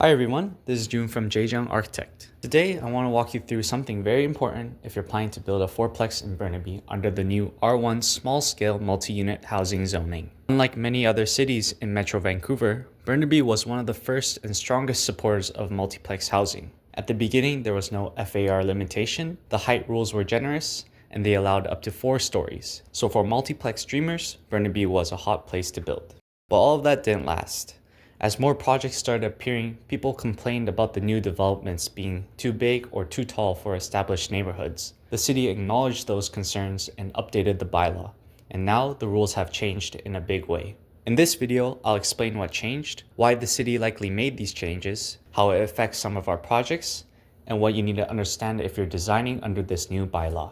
Hi everyone, this is June from Jjung Architect. Today I want to walk you through something very important if you're planning to build a fourplex in Burnaby under the new R1 small-scale multi-unit housing zoning. Unlike many other cities in Metro Vancouver, Burnaby was one of the first and strongest supporters of multiplex housing. At the beginning there was no FAR limitation, the height rules were generous, and they allowed up to 4 stories. So for multiplex dreamers, Burnaby was a hot place to build. But all of that didn't last. As more projects started appearing, people complained about the new developments being too big or too tall for established neighborhoods. The city acknowledged those concerns and updated the bylaw, and now the rules have changed in a big way. In this video, I'll explain what changed, why the city likely made these changes, how it affects some of our projects, and what you need to understand if you're designing under this new bylaw.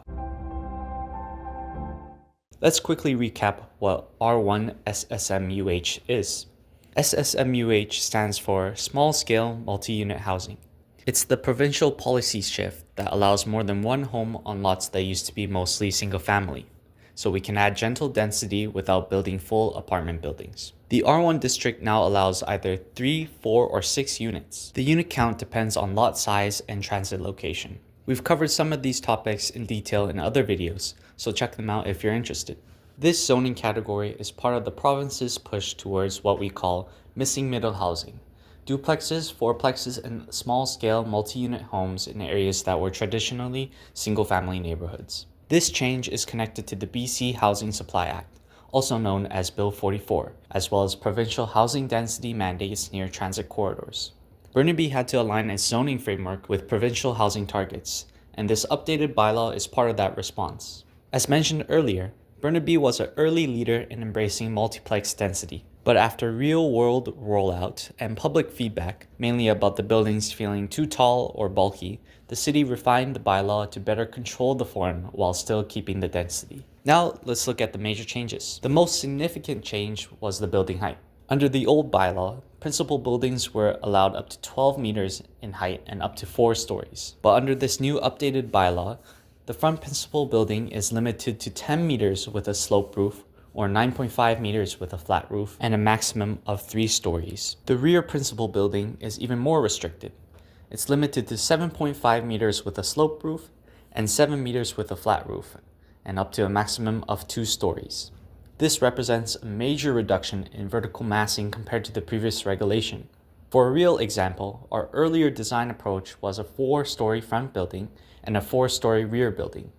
Let's quickly recap what R1 SSMUH is. SSMUH stands for Small Scale Multi-Unit Housing. It's the provincial policy shift that allows more than one home on lots that used to be mostly single-family, so we can add gentle density without building full apartment buildings. The R1 district now allows either 3, 4, or 6 units. The unit count depends on lot size and transit location. We've covered some of these topics in detail in other videos, so check them out if you're interested. This zoning category is part of the province's push towards what we call missing middle housing, duplexes, fourplexes, and small-scale multi-unit homes in areas that were traditionally single-family neighborhoods. This change is connected to the BC Housing Supply Act, also known as Bill 44, as well as provincial housing density mandates near transit corridors. Burnaby had to align its zoning framework with provincial housing targets, and this updated bylaw is part of that response. As mentioned earlier, Burnaby was an early leader in embracing multiplex density, but after real-world rollout and public feedback, mainly about the buildings feeling too tall or bulky, the city refined the bylaw to better control the form while still keeping the density. Now let's look at the major changes. The most significant change was the building height. Under the old bylaw, principal buildings were allowed up to 12 meters in height and up to 4 stories. But under this new updated bylaw, the front principal building is limited to 10 meters with a sloped roof, or 9.5 meters with a flat roof, and a maximum of 3 stories. The rear principal building is even more restricted. It's limited to 7.5 meters with a sloped roof, and 7 meters with a flat roof, and up to a maximum of 2 stories. This represents a major reduction in vertical massing compared to the previous regulation. For a real example, our earlier design approach was a 4-story front building and a 4-story rear building.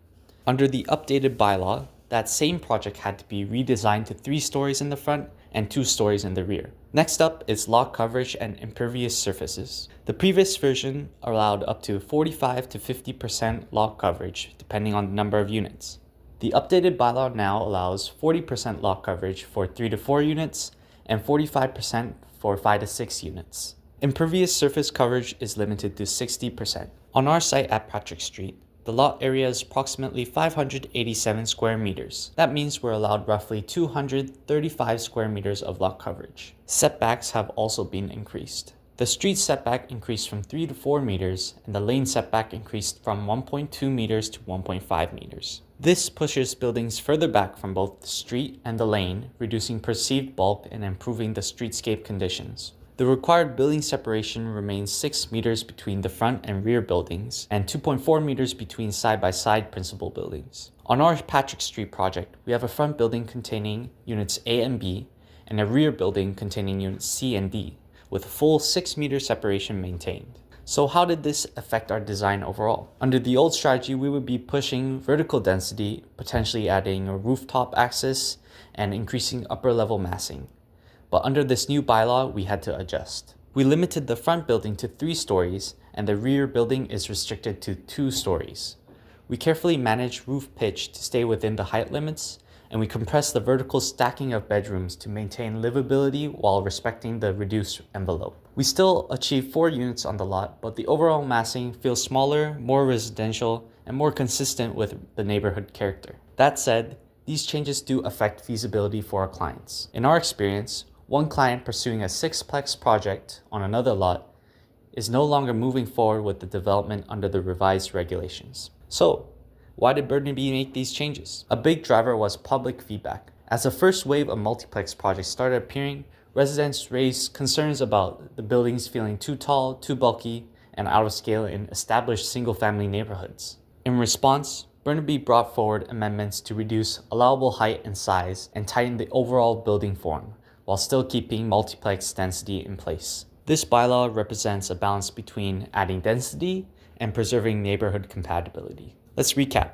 Under the updated bylaw, that same project had to be redesigned to 3 stories in the front and 2 stories in the rear. Next up is lot coverage and impervious surfaces. The previous version allowed up to 45 to 50% lot coverage, depending on the number of units. The updated bylaw now allows 40% lot coverage for 3 to 4 units and 45% for 5 to 6 units. Impervious surface coverage is limited to 60%. On our site at Patrick Street, the lot area is approximately 587 square meters. That means we're allowed roughly 235 square meters of lot coverage. Setbacks have also been increased. The street setback increased from 3 to 4 meters, and the lane setback increased from 1.2 meters to 1.5 meters. This pushes buildings further back from both the street and the lane, reducing perceived bulk and improving the streetscape conditions. The required building separation remains 6 meters between the front and rear buildings and 2.4 meters between side-by-side principal buildings. On our Patrick Street project, we have a front building containing units A and B and a rear building containing units C and D, with a full 6-meter separation maintained. So how did this affect our design overall? Under the old strategy, we would be pushing vertical density, potentially adding a rooftop access and increasing upper level massing. But under this new bylaw, we had to adjust. We limited the front building to 3 stories, and the rear building is restricted to 2 stories. We carefully managed roof pitch to stay within the height limits, and we compressed the vertical stacking of bedrooms to maintain livability while respecting the reduced envelope. We still achieved 4 units on the lot, but the overall massing feels smaller, more residential, and more consistent with the neighborhood character. That said, these changes do affect feasibility for our clients. In our experience, one client pursuing a 6-plex project on another lot is no longer moving forward with the development under the revised regulations. So, why did Burnaby make these changes? A big driver was public feedback. As the first wave of multiplex projects started appearing, residents raised concerns about the buildings feeling too tall, too bulky, and out of scale in established single-family neighborhoods. In response, Burnaby brought forward amendments to reduce allowable height and size and tighten the overall building form, while still keeping multiplex density in place. This bylaw represents a balance between adding density and preserving neighborhood compatibility. Let's recap.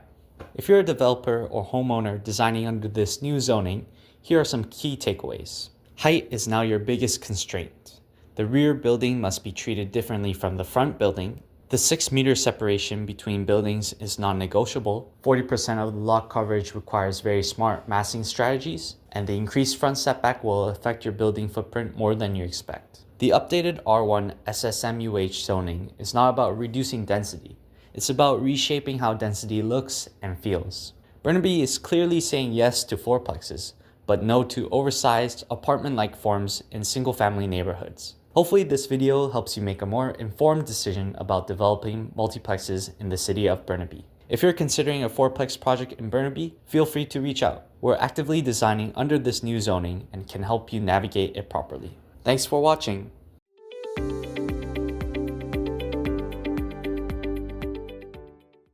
If you're a developer or homeowner designing under this new zoning, here are some key takeaways. Height is now your biggest constraint. The rear building must be treated differently from the front building. The 6-meter separation between buildings is non-negotiable. 40% of the lot coverage requires very smart massing strategies, and the increased front setback will affect your building footprint more than you expect. The updated R1 SSMUH zoning is not about reducing density. It's about reshaping how density looks and feels. Burnaby is clearly saying yes to fourplexes, but no to oversized, apartment-like forms in single-family neighborhoods. Hopefully this video helps you make a more informed decision about developing multiplexes in the city of Burnaby. If you're considering a fourplex project in Burnaby, feel free to reach out. We're actively designing under this new zoning and can help you navigate it properly. Thanks for watching.